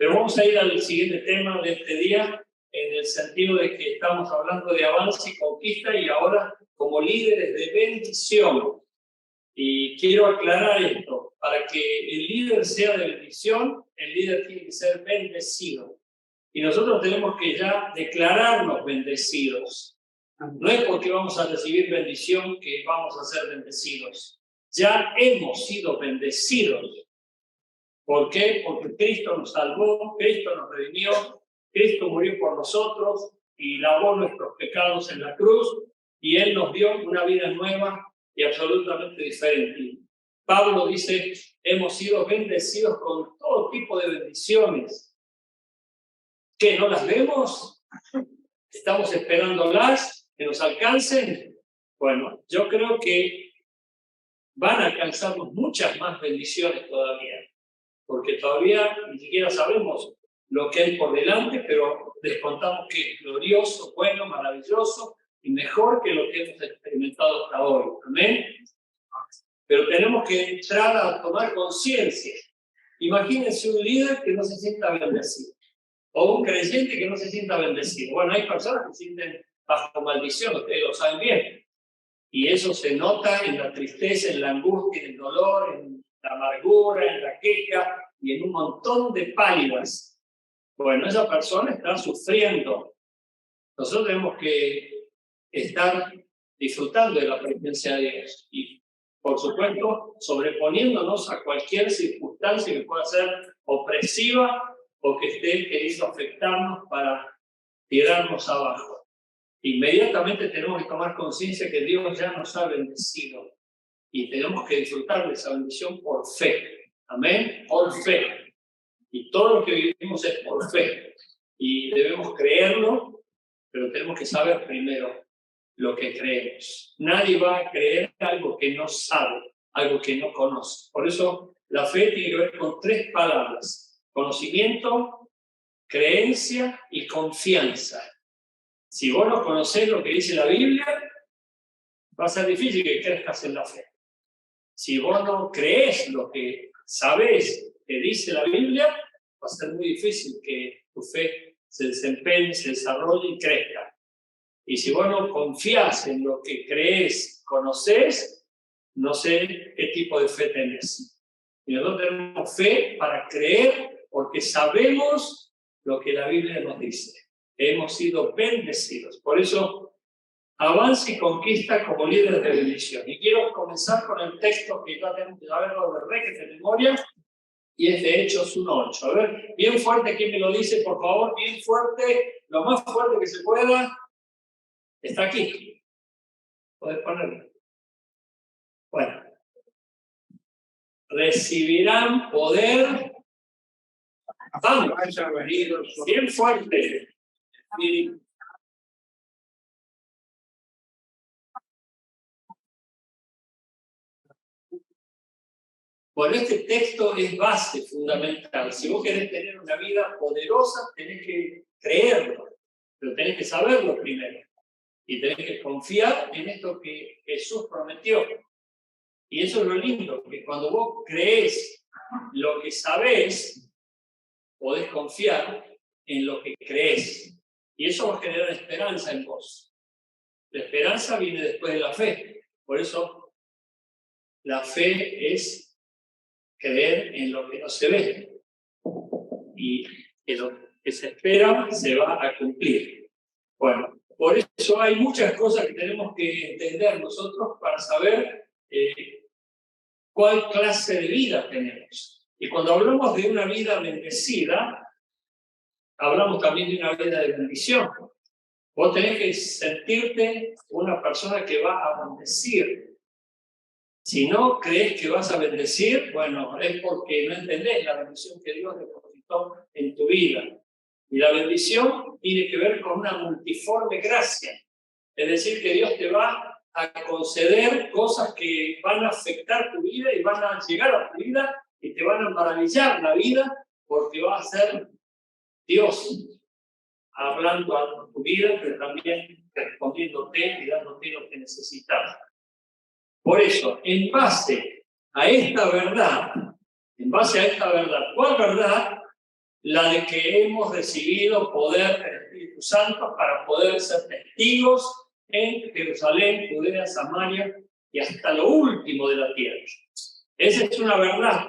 Pero vamos a ir al siguiente tema de este día, en el sentido de que estamos hablando de avance y conquista y ahora como líderes de bendición. Y quiero aclarar esto, para que el líder sea de bendición, el líder tiene que ser bendecido. Y nosotros tenemos que ya declararnos bendecidos. No es porque vamos a recibir bendición que vamos a ser bendecidos. Ya hemos sido bendecidos. ¿Por qué? Porque Cristo nos salvó, Cristo nos redimió, Cristo murió por nosotros y lavó nuestros pecados en la cruz y Él nos dio una vida nueva y absolutamente diferente. Pablo dice, hemos sido bendecidos con todo tipo de bendiciones. ¿Qué, no las vemos? ¿Estamos esperándolas que nos alcancen? Bueno, yo creo que van a alcanzarnos muchas más bendiciones todavía, porque todavía ni siquiera sabemos lo que hay por delante, pero descontamos que es glorioso, bueno, maravilloso y mejor que lo que hemos experimentado hasta hoy. ¿Amén? Pero tenemos que entrar a tomar conciencia. Imagínense un líder que no se sienta bendecido, o un creyente que no se sienta bendecido. Bueno, hay personas que se sienten bajo maldición, ustedes lo saben bien, y eso se nota en la tristeza, en la angustia, en el dolor, en la amargura, en la queja y en un montón de pálidas. Bueno, esa persona está sufriendo. Nosotros tenemos que estar disfrutando de la presencia de Dios y, por supuesto, sobreponiéndonos a cualquier circunstancia que pueda ser opresiva o que esté queriendo afectarnos para tirarnos abajo. Inmediatamente tenemos que tomar conciencia que Dios ya nos ha bendecido y tenemos que disfrutar de esa bendición por fe. Amén, por fe. Y todo lo que vivimos es por fe y debemos creerlo, pero tenemos que saber primero lo que creemos. Nadie va a creer algo que no sabe, algo que no conoce. Por eso la fe tiene que ver con tres palabras: conocimiento, creencia y confianza. Si vos no conocés lo que dice la Biblia, va a ser difícil que crezcas en la fe. Si vos no creés lo que sabés que dice la Biblia, va a ser muy difícil que tu fe se desempeñe, se desarrolle y crezca. Y si vos no confiás en lo que creés, conocés, no sé qué tipo de fe tenés. Y nosotros tenemos fe para creer porque sabemos lo que la Biblia nos dice. Hemos sido bendecidos. Por eso, avance y conquista como líderes de bendición. Y quiero comenzar con el texto que ya tenemos que saberlo de requete de memoria, y es de Hechos 1:8. A ver, bien fuerte, ¿quién me lo dice, por favor? Bien fuerte, lo más fuerte que se pueda. Está aquí. Podés ponerlo. Bueno. Recibirán poder. Vamos. Bien fuerte. Y bueno, este texto es base fundamental. Si vos querés tener una vida poderosa, tenés que creerlo, pero tenés que saberlo primero. Y tenés que confiar en esto que Jesús prometió. Y eso es lo lindo, que cuando vos creés lo que sabés, podés confiar en lo que creés. Y eso va a generar esperanza en vos. La esperanza viene después de la fe. Por eso, la fe es creer en lo que no se ve. Y que lo que se espera se va a cumplir. Bueno, por eso hay muchas cosas que tenemos que entender nosotros para saber cuál clase de vida tenemos. Y cuando hablamos de una vida bendecida, hablamos también de una vida de bendición. Vos tenés que sentirte una persona que va a bendecir. Si no crees que vas a bendecir, bueno, es porque no entendés la bendición que Dios depositó en tu vida. Y la bendición tiene que ver con una multiforme gracia. Es decir, que Dios te va a conceder cosas que van a afectar tu vida y van a llegar a tu vida y te van a maravillar la vida porque va a ser Dios hablando a tu vida, pero también respondiéndote y dándote lo que necesitas. Por eso, en base a esta verdad, ¿cuál verdad? la de que hemos recibido poder del Espíritu Santo para poder ser testigos en Jerusalén, Judea, Samaria y hasta lo último de la tierra. Esa es una verdad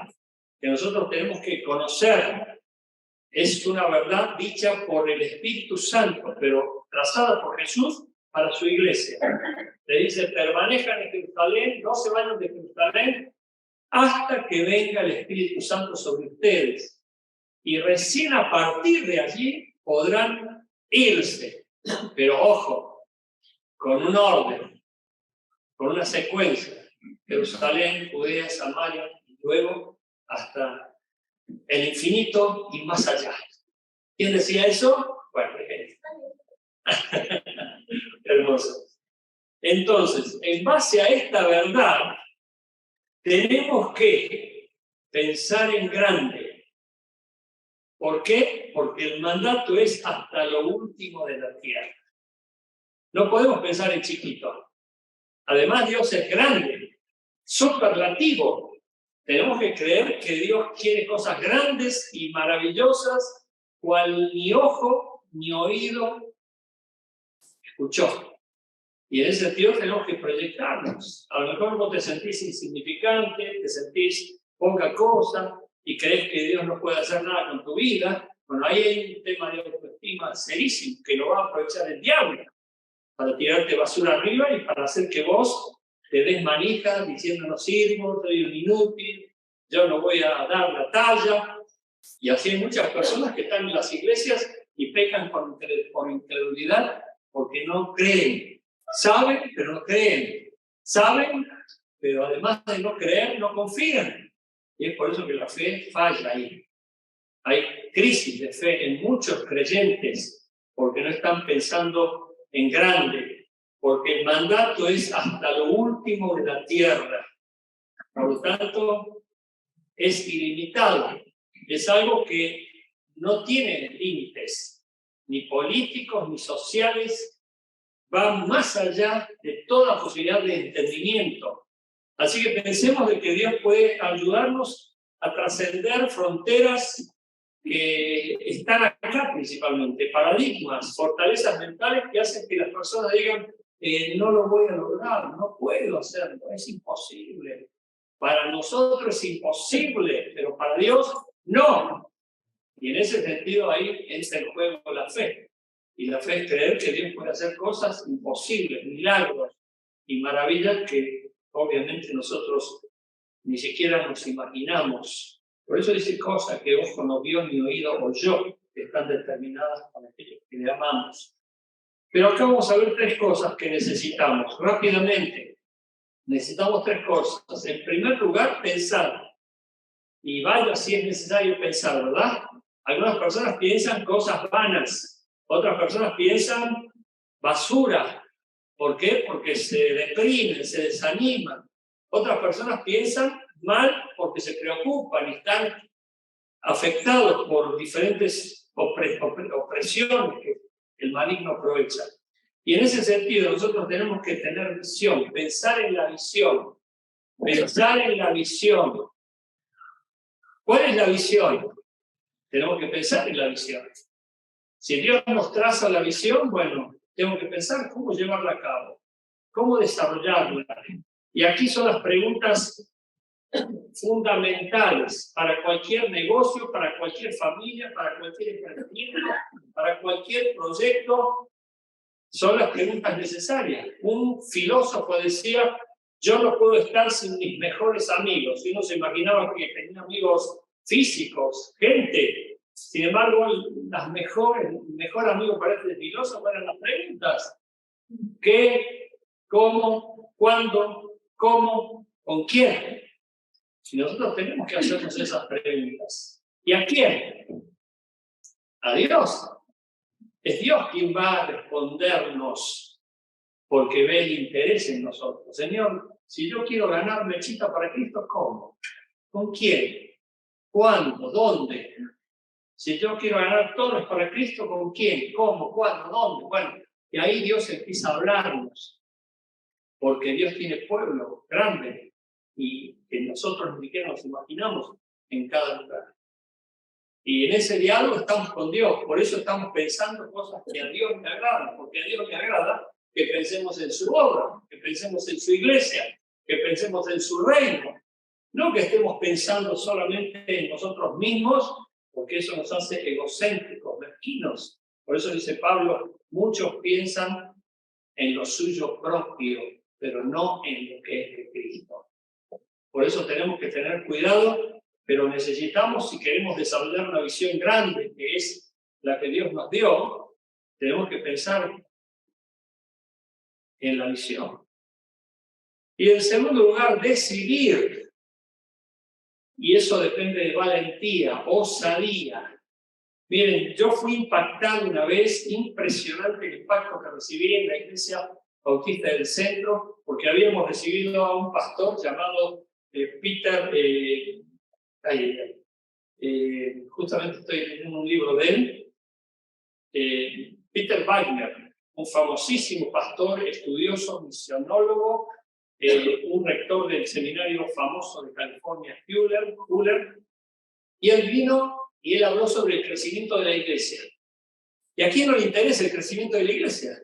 que nosotros tenemos que conocer. Es una verdad dicha por el Espíritu Santo, pero trazada por Jesús para su iglesia. Le dice, permanezcan en Jerusalén, no se vayan de Jerusalén hasta que venga el Espíritu Santo sobre ustedes. Y recién a partir de allí podrán irse. Pero ojo, con un orden, con una secuencia. Jerusalén, Judea, Samaria, y luego hasta el infinito y más allá. ¿Quién decía eso? Bueno, hermoso. Entonces, en base a esta verdad, tenemos que pensar en grande. ¿Por qué? Porque el mandato es hasta lo último de la tierra. No podemos pensar en chiquito. Además, Dios es grande, superlativo. Tenemos que creer que Dios quiere cosas grandes y maravillosas, cual ni ojo ni oído escuchó. Y en ese sentido tenemos que proyectarnos. A lo mejor vos te sentís insignificante, te sentís poca cosa y crees que Dios no puede hacer nada con tu vida. Bueno, ahí hay un tema de autoestima serísimo que lo va a aprovechar el diablo para tirarte basura arriba y para hacer que vos te des manija diciendo no sirvo, soy un inútil, yo no voy a dar la talla. Y así hay muchas personas que están en las iglesias y pecan por incredulidad porque no creen. Saben, pero no creen. Saben, pero además de no creer, no confían. Y es por eso que la fe falla ahí. Hay crisis de fe en muchos creyentes porque no están pensando en grande, porque el mandato es hasta lo último de la tierra. Por lo tanto, es ilimitado. Es algo que no tiene límites, ni políticos, ni sociales. Va más allá de toda posibilidad de entendimiento. Así que pensemos de que Dios puede ayudarnos a trascender fronteras que están acá principalmente, paradigmas, fortalezas mentales que hacen que las personas digan no lo voy a lograr, no puedo hacerlo, es imposible. Para nosotros es imposible, pero para Dios no. Y en ese sentido ahí entra en juego la fe. Y la fe es creer que Dios puede hacer cosas imposibles, milagros y maravillas que obviamente nosotros ni siquiera nos imaginamos. Por eso dice cosas que ojo no vio ni oído oyó, que están determinadas para aquellos que le amamos. Pero acá vamos a ver tres cosas que necesitamos. Rápidamente, necesitamos tres cosas. En primer lugar, pensar. Y vaya si es necesario pensar, ¿verdad? Algunas personas piensan cosas vanas. Otras personas piensan basura. ¿Por qué? Porque se deprimen, se desaniman. Otras personas piensan mal porque se preocupan y están afectados por diferentes opresiones que el maligno aprovecha. Y en ese sentido nosotros tenemos que tener visión, pensar en la visión, pensar en la visión. ¿Cuál es la visión? Tenemos que pensar en la visión. Si Dios nos traza la visión, bueno, tengo que pensar cómo llevarla a cabo, cómo desarrollarla. Y aquí son las preguntas fundamentales para cualquier negocio, para cualquier familia, para cualquier emprendimiento, para cualquier proyecto. Son las preguntas necesarias. Un filósofo decía, yo no puedo estar sin mis mejores amigos. Y uno se imaginaba que tenía amigos físicos, gente. Sin embargo, el mejor amigo para este filósofo eran las preguntas. ¿Qué? ¿Cómo? ¿Cuándo? ¿Cómo? ¿Con quién? Y nosotros tenemos que hacernos esas preguntas. ¿Y a quién? A Dios. Es Dios quien va a respondernos porque ve el interés en nosotros. Señor, si yo quiero ganar mechita para Cristo, ¿cómo? ¿Con quién? ¿Cuándo? ¿Dónde? Si yo quiero ganar toros para Cristo, ¿con quién? ¿Cómo? ¿Cuándo? ¿Dónde? Bueno, y ahí Dios empieza a hablarnos, porque Dios tiene pueblo grande y que nosotros ni siquiera nos imaginamos en cada lugar. Y en ese diálogo estamos con Dios, por eso estamos pensando cosas que a Dios le agradan, porque a Dios le agrada que pensemos en su obra, que pensemos en su iglesia, que pensemos en su reino. No que estemos pensando solamente en nosotros mismos, porque eso nos hace egocéntricos, mezquinos. Por eso dice Pablo, muchos piensan en lo suyo propio, pero no en lo que es de Cristo. Por eso tenemos que tener cuidado, pero necesitamos, si queremos desarrollar una visión grande, que es la que Dios nos dio, tenemos que pensar en la visión. Y en segundo lugar, decidir. Y eso depende de valentía, osadía. Miren, yo fui impactado una vez, impresionante el impacto que recibí en la Iglesia Bautista del Centro, porque habíamos recibido a un pastor llamado Peter, justamente estoy leyendo un libro de él, Peter Wagner, un famosísimo pastor, estudioso, misionólogo, un rector del seminario famoso de California, Fuller, y él vino y él habló sobre el crecimiento de la iglesia. ¿Y a quién no le interesa el crecimiento de la iglesia?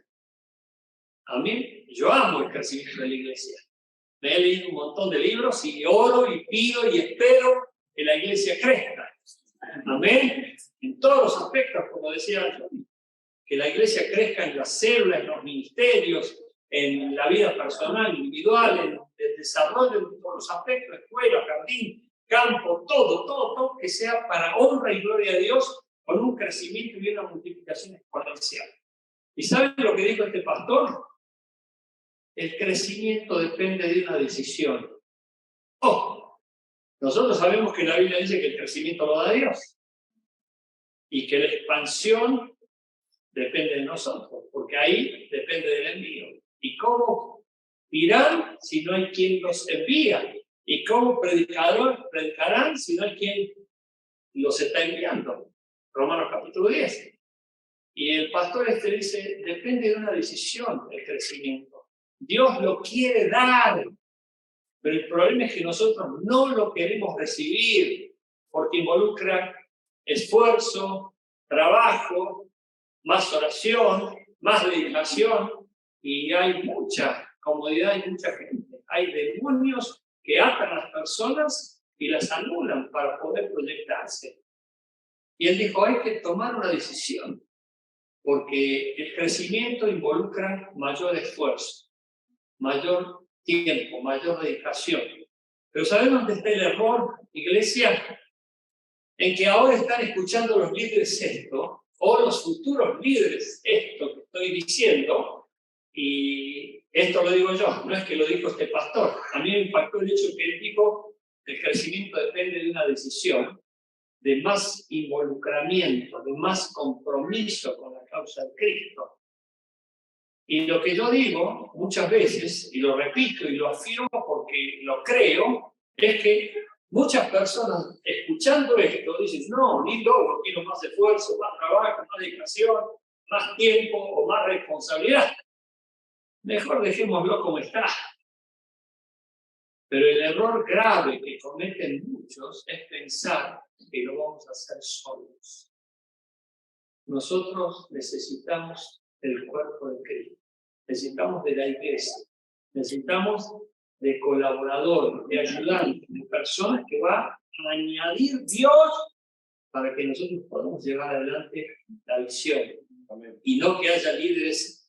A mí, yo amo el crecimiento de la iglesia. Me he leído un montón de libros y oro y pido y espero que la iglesia crezca. Amén. En todos los aspectos, como decía yo, que la iglesia crezca en las células, en los ministerios, en la vida personal, individual, en el desarrollo de todos los aspectos, escuela, jardín, campo, todo, que sea para honra y gloria de Dios, con un crecimiento y una multiplicación exponencial. ¿Y saben lo que dijo este pastor? El crecimiento depende de una decisión. Nosotros sabemos que la Biblia dice que el crecimiento lo da Dios y que la expansión depende de nosotros, porque ahí depende del envío. ¿Y cómo irán si no hay quien los envía? ¿Y cómo predicarán si no hay quien los está enviando? Romanos capítulo 10. Y el pastor dice, depende de una decisión el crecimiento. Dios lo quiere dar, pero el problema es que nosotros no lo queremos recibir, porque involucra esfuerzo, trabajo, más oración, más dedicación, y hay mucha comodidad y mucha gente. Hay demonios que atan a las personas y las anulan para poder proyectarse. Y él dijo, hay que tomar una decisión, porque el crecimiento involucra mayor esfuerzo, mayor tiempo, mayor dedicación. Pero ¿saben dónde está el error, iglesia? En que ahora están escuchando los líderes esto, o los futuros líderes esto que estoy diciendo, y esto lo digo yo, no es que lo dijo este pastor. A mí me impactó el hecho que él dijo que el crecimiento depende de una decisión, de más involucramiento, de más compromiso con la causa de Cristo. Y lo que yo digo muchas veces, y lo repito y lo afirmo porque lo creo, es que muchas personas escuchando esto dicen, no, ni loco, quiero más esfuerzo, más trabajo, más dedicación, más tiempo o más responsabilidad. Mejor dejémoslo como está. Pero el error grave que cometen muchos es pensar que lo vamos a hacer solos. Nosotros necesitamos el cuerpo de Cristo, necesitamos de la iglesia, necesitamos de colaboradores, de ayudantes, de personas que va a añadir Dios para que nosotros podamos llevar adelante la visión. Y no que haya líderes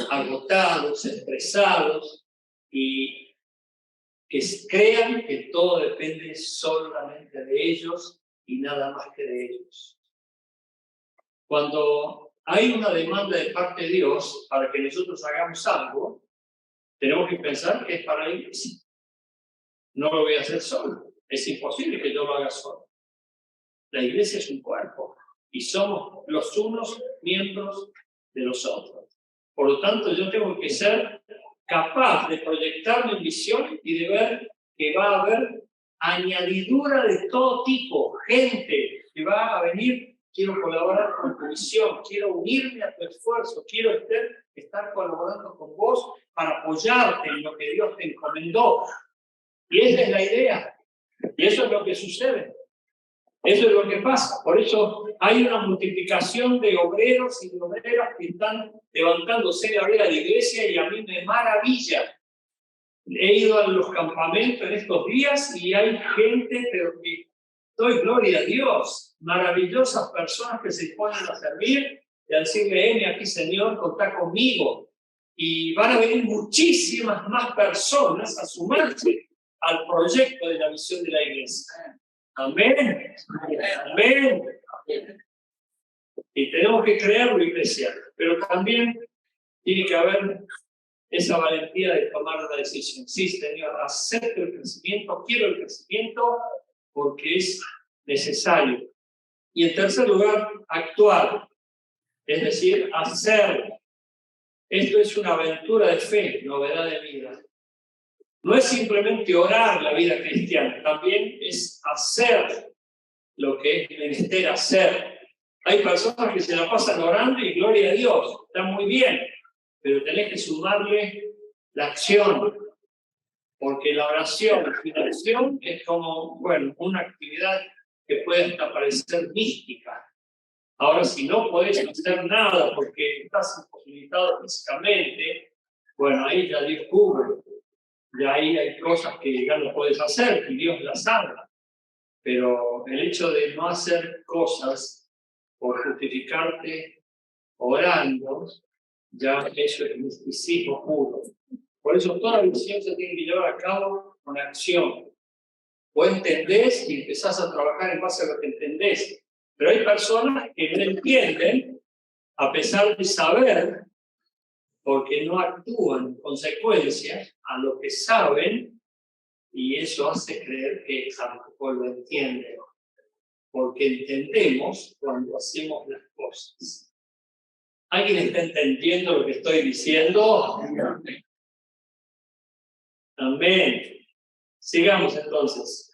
agotados, estresados y que crean que todo depende solamente de ellos y nada más que de ellos. Cuando hay una demanda de parte de Dios para que nosotros hagamos algo, tenemos que pensar que es para la iglesia. No lo voy a hacer solo. Es imposible que yo lo haga solo. La iglesia es un cuerpo y somos los unos miembros de los otros. Por lo tanto, yo tengo que ser capaz de proyectarme en visión y de ver que va a haber añadidura de todo tipo, gente que va a venir. Quiero colaborar con tu visión, quiero unirme a tu esfuerzo, quiero estar colaborando con vos para apoyarte en lo que Dios te encomendó. Y esa es la idea. Y eso es lo que sucede. Eso es lo que pasa. Por eso hay una multiplicación de obreros y de obreras que están levantándose en la vida de la iglesia y a mí me maravilla. He ido a los campamentos en estos días y hay gente, pero que doy gloria a Dios, maravillosas personas que se ponen a servir y a decirle, aquí Señor, contá conmigo. Y van a venir muchísimas más personas a sumarse al proyecto de la misión de la iglesia. Amén. Amén. Y tenemos que creerlo, iglesia, pero también tiene que haber esa valentía de tomar una decisión. Sí, Señor, acepto el crecimiento, quiero el crecimiento porque es necesario. Y en tercer lugar, actuar, es decir, hacer. Esto es una aventura de fe, novedad de vida. No es simplemente orar la vida cristiana, también es hacer lo que es menester hacer. Hay personas que se la pasan orando y gloria a Dios, está muy bien, pero tenés que sumarle la acción, porque la oración y la acción es como, una actividad que puede hasta parecer mística. Ahora, si no podés hacer nada porque estás imposibilitado físicamente, ahí ya Dios cubre. Y ahí hay cosas que ya no puedes hacer, y Dios las habla. Pero el hecho de no hacer cosas por justificarte orando, ya eso es misticismo puro. Por eso toda visión se tiene que llevar a cabo con acción. Vos entendés y empezás a trabajar en base a lo que entendés. Pero hay personas que no entienden, a pesar de saber, porque no actúan en consecuencia a lo que saben, y eso hace creer que tampoco lo entienden, porque entendemos cuando hacemos las cosas. ¿Alguien está entendiendo lo que estoy diciendo? Amén. Sigamos entonces.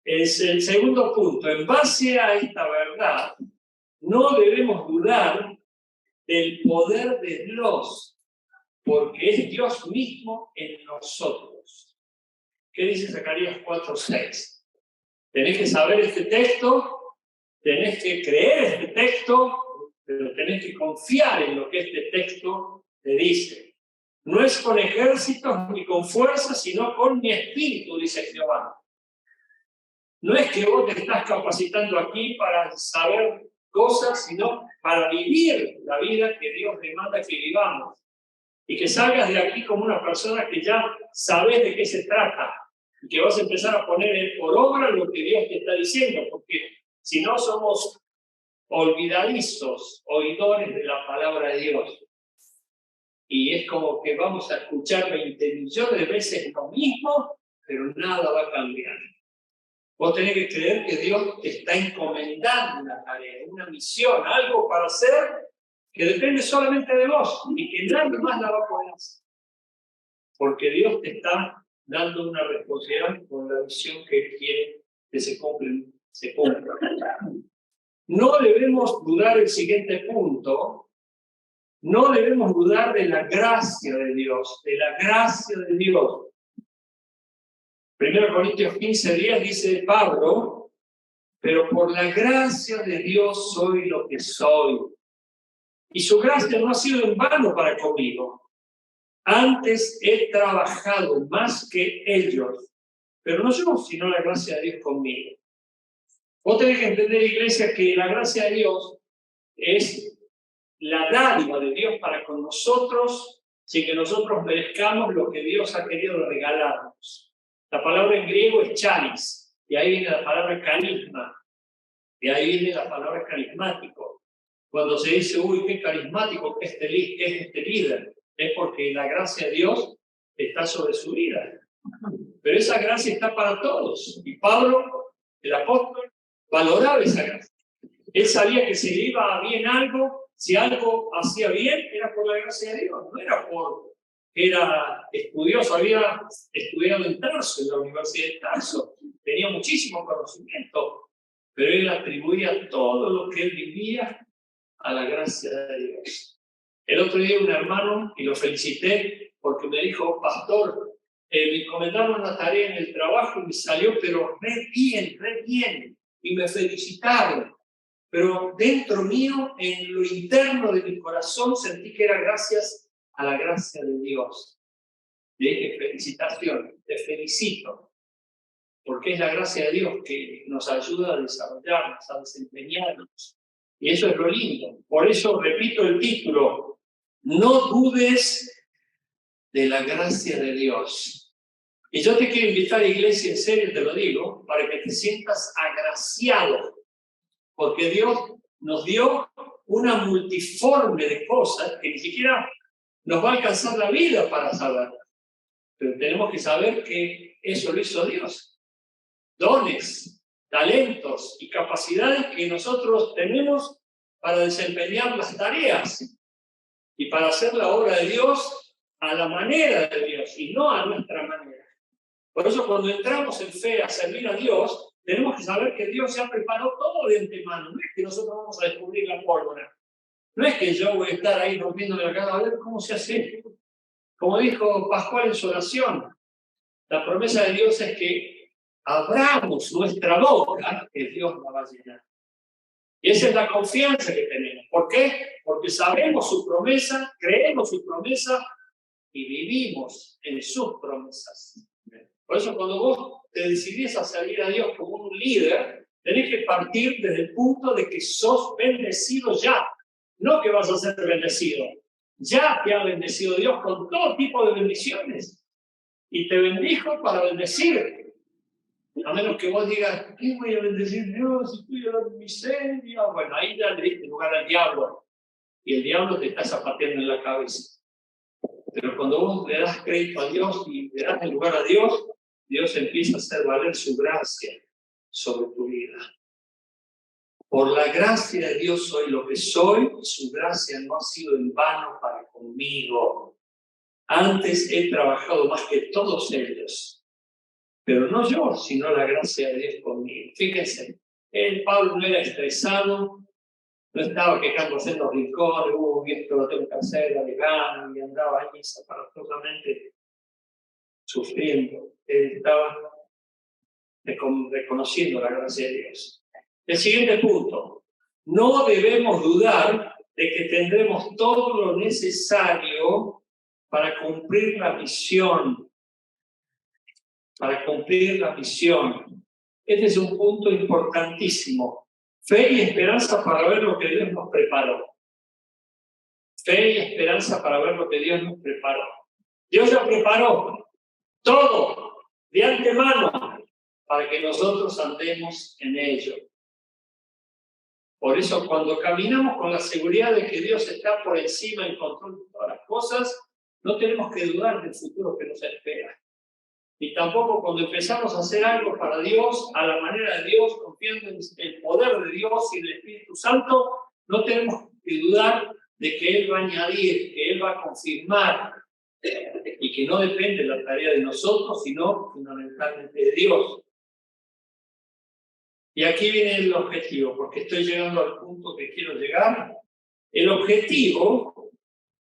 Es el segundo punto. En base a esta verdad, no debemos dudar del poder de Dios, porque es Dios mismo en nosotros. ¿Qué dice Zacarías 4:6? Tenés que saber este texto, tenés que creer este texto, pero tenés que confiar en lo que este texto te dice. No es con ejércitos ni con fuerza, sino con mi espíritu, dice Jehová. No es que vos te estás capacitando aquí para saber cosas, sino para vivir la vida que Dios demanda que vivamos. Y que salgas de aquí como una persona que ya sabes de qué se trata. Y que vas a empezar a poner por obra lo que Dios te está diciendo. Porque si no somos olvidadizos, oidores de la palabra de Dios. Y es como que vamos a escuchar 20 millones de veces lo mismo, pero nada va a cambiar. Vos tenés que creer que Dios te está encomendando una tarea, una misión, algo para hacer que depende solamente de vos y que nadie más la va a poder hacer. Porque Dios te está dando una responsabilidad con la misión que Él quiere que se cumpla. No debemos dudar el siguiente punto. No debemos dudar de la gracia de Dios, de la gracia de Dios. 1 Corintios 15:10 dice Pablo, pero por la gracia de Dios soy lo que soy. Y su gracia no ha sido en vano para conmigo. Antes he trabajado más que ellos, pero no yo, sino la gracia de Dios conmigo. Vos tenés que entender, iglesia, que la gracia de Dios es la dádiva de Dios para con nosotros, sin que nosotros merezcamos lo que Dios ha querido regalarnos. La palabra en griego es charis, y ahí viene la palabra carisma, y ahí viene la palabra carismático. Cuando se dice, uy, qué carismático que es este líder, es porque la gracia de Dios está sobre su vida. Pero esa gracia está para todos. Y Pablo, el apóstol, valoraba esa gracia. Él sabía que si le iba bien algo, si algo hacía bien, era por la gracia de Dios, no era por... Era estudioso, había estudiado en Tarso, en la Universidad de Tarso, tenía muchísimo conocimiento, pero él atribuía todo lo que él vivía a la gracia de Dios. El otro día un hermano, y lo felicité, porque me dijo, pastor, me encomendaron una tarea en el trabajo y me salió, pero re bien. y me felicitaron. Pero dentro mío, en lo interno de mi corazón, sentí que era gracias a la gracia de Dios. Le dije, felicitaciones, te felicito. Porque es la gracia de Dios que nos ayuda a desarrollarnos, a desempeñarnos. Y eso es lo lindo. Por eso repito el título, no dudes de la gracia de Dios. Y yo te quiero invitar, iglesia, en serio te lo digo, para que te sientas agraciado. Porque Dios nos dio una multiforme de cosas que ni siquiera nos va a alcanzar la vida para saberlas. Pero tenemos que saber que eso lo hizo Dios. Dones, talentos y capacidades que nosotros tenemos para desempeñar las tareas y para hacer la obra de Dios a la manera de Dios y no a nuestra manera. Por eso cuando entramos en fe a servir a Dios, tenemos que saber que Dios ya preparó todo de antemano. No es que nosotros vamos a descubrir la pólvora. No es que yo voy a estar ahí rompiéndole la cara a ver cómo se hace. Como dijo Pascual en su oración, la promesa de Dios es que abramos nuestra boca, que Dios la va a llenar. Y esa es la confianza que tenemos. ¿Por qué? Porque sabemos su promesa, creemos su promesa y vivimos en sus promesas. Por eso cuando vos te decidís a servir a Dios como un líder, tenés que partir desde el punto de que sos bendecido ya. No que vas a ser bendecido. Ya te ha bendecido Dios con todo tipo de bendiciones. Y te bendijo para bendecir. A menos que vos digas, ¿qué voy a bendecir Dios si estoy en la miseria? Bueno, ahí ya le diste lugar al diablo. Y el diablo te está zapateando en la cabeza. Pero cuando vos le das crédito a Dios y le das el lugar a Dios, Dios empieza a hacer valer su gracia sobre tu vida. Por la gracia de Dios soy lo que soy, y su gracia no ha sido en vano para conmigo. Antes he trabajado más que todos ellos. Pero no yo, sino la gracia de Dios conmigo. Fíjense, Pablo no era estresado, no estaba quejándose en los rincones, esto lo tengo que hacer, alegando, y andaba ahí aparatosamente sufriendo. Él estaba reconociendo la gracia de Dios. El siguiente punto, no debemos dudar de que tendremos todo lo necesario para cumplir la misión. Para cumplir la misión. Este es un punto importantísimo. Fe y esperanza para ver lo que Dios nos preparó. Fe y esperanza para ver lo que Dios nos preparó. Dios ya preparó todo de antemano para que nosotros andemos en ello. Por eso cuando caminamos con la seguridad de que Dios está por encima en control de todas las cosas, no tenemos que dudar del futuro que nos espera. Y tampoco cuando empezamos a hacer algo para Dios, a la manera de Dios, confiando en el poder de Dios y el Espíritu Santo, no tenemos que dudar de que Él va a añadir, que Él va a confirmar, y que no depende la tarea de nosotros, sino fundamentalmente de Dios. Y aquí viene el objetivo, porque estoy llegando al punto que quiero llegar. El objetivo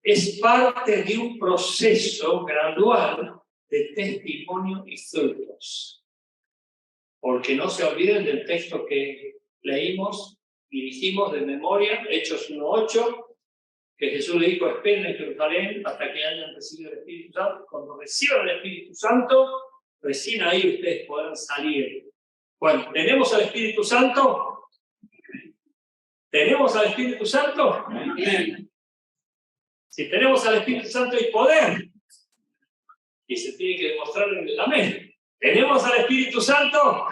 es parte de un proceso gradual de testimonio y frutos. Porque no se olviden del texto que leímos y dijimos de memoria, Hechos 1:8, que Jesús le dijo, esperen en Jerusalén hasta que hayan recibido el Espíritu Santo. Cuando reciban el Espíritu Santo, recién ahí ustedes podrán salir. Bueno, ¿tenemos al Espíritu Santo? ¿Tenemos al Espíritu Santo? Si tenemos al Espíritu Santo hay poder. Y se tiene que demostrar en el amén. ¿Tenemos al Espíritu Santo?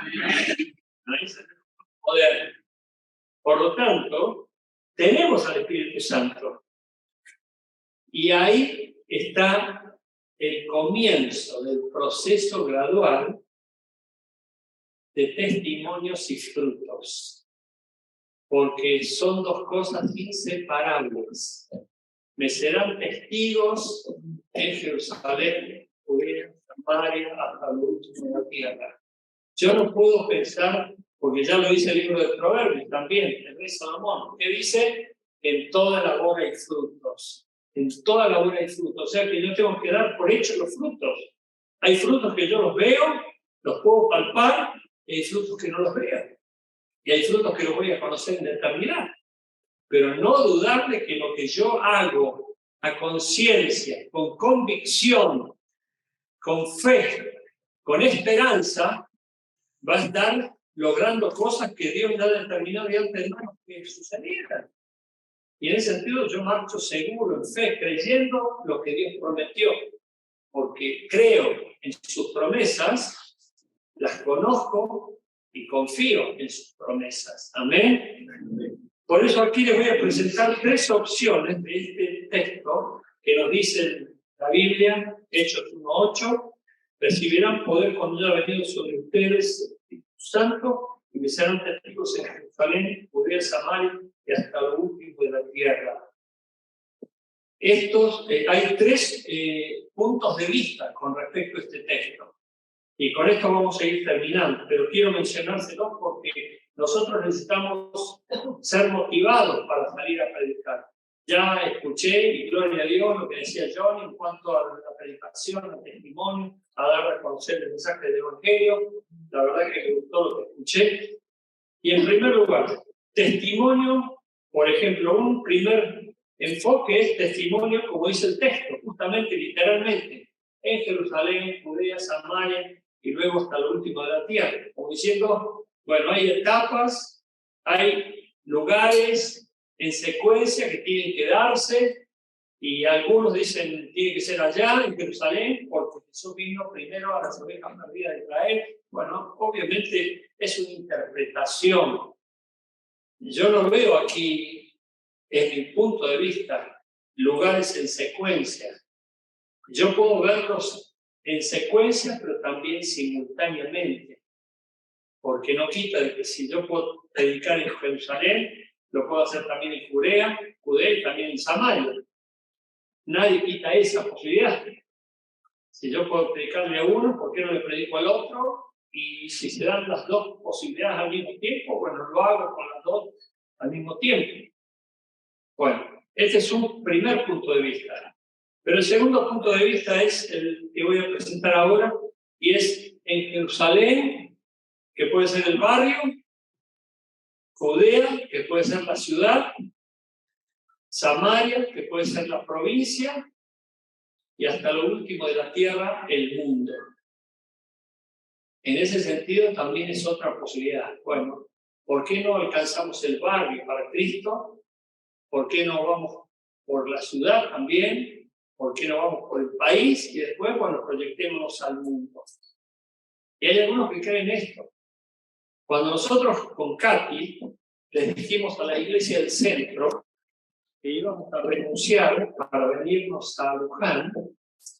No hay poder. Por lo tanto, tenemos al Espíritu Santo. Y ahí está el comienzo del proceso gradual de testimonios y frutos. Porque son dos cosas inseparables. Me serán testigos en Jerusalén, Judea, Samaria, hasta lo último de la tierra. Yo no puedo pensar, porque ya lo dice el libro de Proverbios también, el rey Salomón, que dice, en toda labor hay frutos. En toda labor hay frutos. O sea que yo tengo que dar por hecho los frutos. Hay frutos que yo los veo, los puedo palpar, y hay frutos que no los veo. y hay frutos que los voy a conocer en la eternidad. Pero no dudar de que lo que yo hago a conciencia, con convicción, con fe, con esperanza, va a estar logrando cosas que Dios ya ha determinado de antemano que sucedieran. Y en ese sentido yo marcho seguro, en fe, creyendo lo que Dios prometió, porque creo en sus promesas, las conozco y confío en sus promesas. Amén. Por eso aquí les voy a presentar 3 opciones de este texto que nos dice la Biblia, Hechos 1:8, recibirán poder cuando haya venido sobre ustedes el Espíritu Santo y me serán testigos en Jerusalén, Judea, Samaria y hasta lo último de la tierra. Hay 3 puntos de vista con respecto a este texto. Y con esto vamos a ir terminando, pero quiero mencionárselos porque nosotros necesitamos ser motivados para salir a predicar. Ya escuché, y gloria a Dios, lo que decía John en cuanto a la predicación, al testimonio, a dar a conocer el mensaje del Evangelio. La verdad que me gustó lo que escuché. Y en primer lugar, testimonio, por ejemplo, un primer enfoque es testimonio, como dice el texto, justamente, literalmente, en Jerusalén, Judea, Samaria, y luego hasta lo último de la tierra. Como diciendo, bueno, hay etapas, hay lugares en secuencia que tienen que darse, y algunos dicen tiene que ser allá, en Jerusalén, porque Jesús vino primero a las ovejas perdidas de Israel. Bueno, obviamente es una interpretación. Yo no veo aquí, en mi punto de vista, lugares en secuencia. Yo puedo verlos en secuencia, pero también simultáneamente. Porque no quita de que si yo puedo predicar en Jerusalén, lo puedo hacer también en Judea y también en Samaria. Nadie quita esa posibilidad. Si yo puedo predicarle a uno, ¿por qué no le predico al otro? Y si se dan las 2 posibilidades al mismo tiempo, bueno, lo hago con las 2 al mismo tiempo. Bueno, este es un primer punto de vista. Pero el segundo punto de vista es el que voy a presentar ahora, y es en Jerusalén, que puede ser el barrio, Judea, que puede ser la ciudad, Samaria, que puede ser la provincia, y hasta lo último de la tierra, el mundo. En ese sentido también es otra posibilidad. Bueno, ¿por qué no alcanzamos el barrio para Cristo? ¿Por qué no vamos por la ciudad también? ¿Por qué no vamos por el país? Y después, bueno, proyectémonos al mundo. Y hay algunos que creen esto. Cuando nosotros con Katy les dijimos a la iglesia del centro que íbamos a renunciar para venirnos a Luján,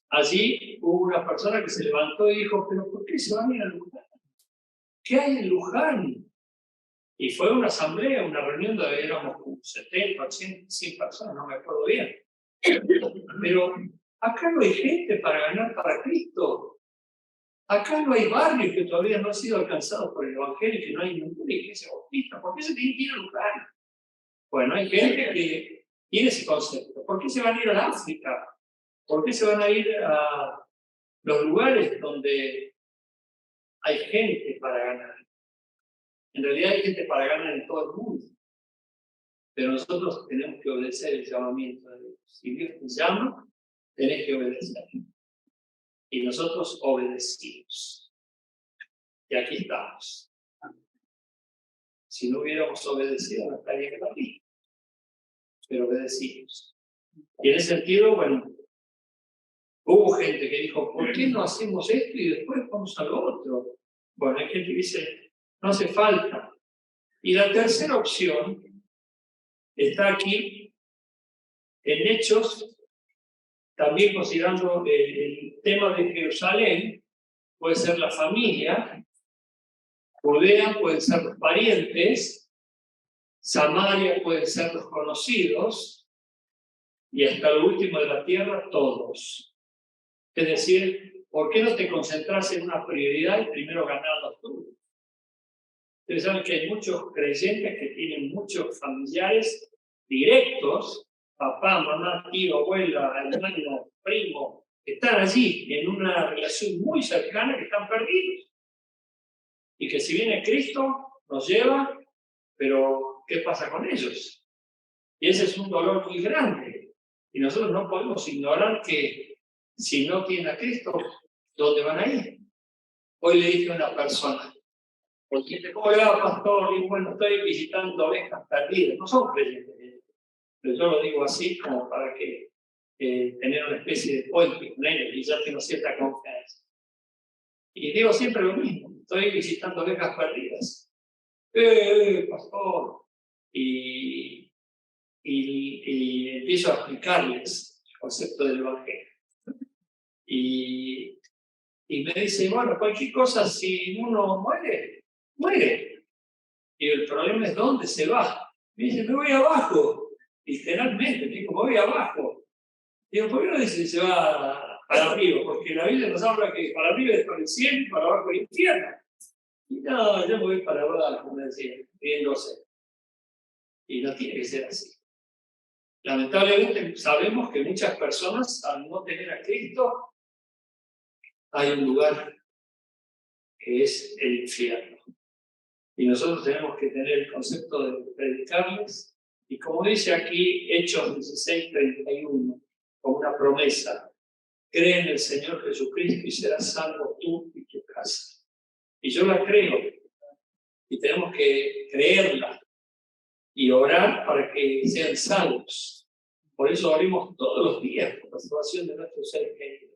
allí hubo una persona que se levantó y dijo, ¿pero por qué se van a ir a Luján? ¿Qué hay en Luján? Y fue una asamblea, una reunión donde éramos como 70, 80, 100 personas, no me acuerdo bien. Pero acá no hay gente para ganar para Cristo. Acá no hay barrios que todavía no han sido alcanzados por el Evangelio, que no hay ninguna iglesia bautista. ¿Por qué se tienen que ir a Luján? Bueno, hay gente que tiene ese concepto. ¿Por qué se van a ir a África? ¿Por qué se van a ir a los lugares donde hay gente para ganar? En realidad hay gente para ganar en todo el mundo. Pero nosotros tenemos que obedecer el llamamiento de Dios. Si Dios te llama, tenés que obedecer. Y nosotros obedecimos. Y aquí estamos. Si no hubiéramos obedecido, no estaríamos aquí. Pero obedecimos. Y en ese sentido, bueno, hubo gente que dijo, ¿por qué no hacemos esto y después vamos a lo otro? Bueno, hay gente que dice, no hace falta. Y la tercera opción está aquí, en Hechos, también considerando el tema de Jerusalén, puede ser la familia, Judea pueden ser los parientes, Samaria pueden ser los conocidos, y hasta lo último de la tierra, todos. Es decir, ¿por qué no te concentras en una prioridad y primero ganar los tuyos? Ustedes saben que hay muchos creyentes que tienen muchos familiares directos, papá, mamá, tío, abuela, hermano, primo, que están allí en una relación muy cercana, que están perdidos. Y que si viene Cristo, nos lleva pero ¿qué pasa con ellos? Y ese es un dolor muy grande. Y nosotros no podemos ignorar que si no tienen a Cristo, ¿dónde van a ir? Hoy le dije a una persona, porque dice, ¿cómo le va, pastor? Y bueno, estoy visitando ovejas perdidas. No son creyentes, pero yo lo digo así como para que tener una especie de puente con ellos y ya tengo cierta confianza. Y digo siempre lo mismo, estoy visitando ovejas perdidas. Pastor. Y empiezo a explicarles el concepto del Evangelio. Y me dice, bueno, cualquier cosa, si uno muere, muere. Y el problema es dónde se va. Me dice, me voy abajo. Literalmente, me dijo, me voy abajo. Digo, ¿por qué no dice se va para arriba? Porque la Biblia nos habla que para arriba es para el cielo y para abajo el infierno. Y no, yo me voy para abajo, me decía, riéndose. Y no tiene que ser así. Lamentablemente sabemos que muchas personas, al no tener a Cristo, hay un lugar que es el infierno. Y nosotros tenemos que tener el concepto de predicarles. Y como dice aquí Hechos 16:31, como una promesa, cree en el Señor Jesucristo y serás salvo tú y tu casa. Y yo la creo. Y tenemos que creerla y orar para que sean salvos. Por eso oremos todos los días por la salvación de nuestros seres queridos.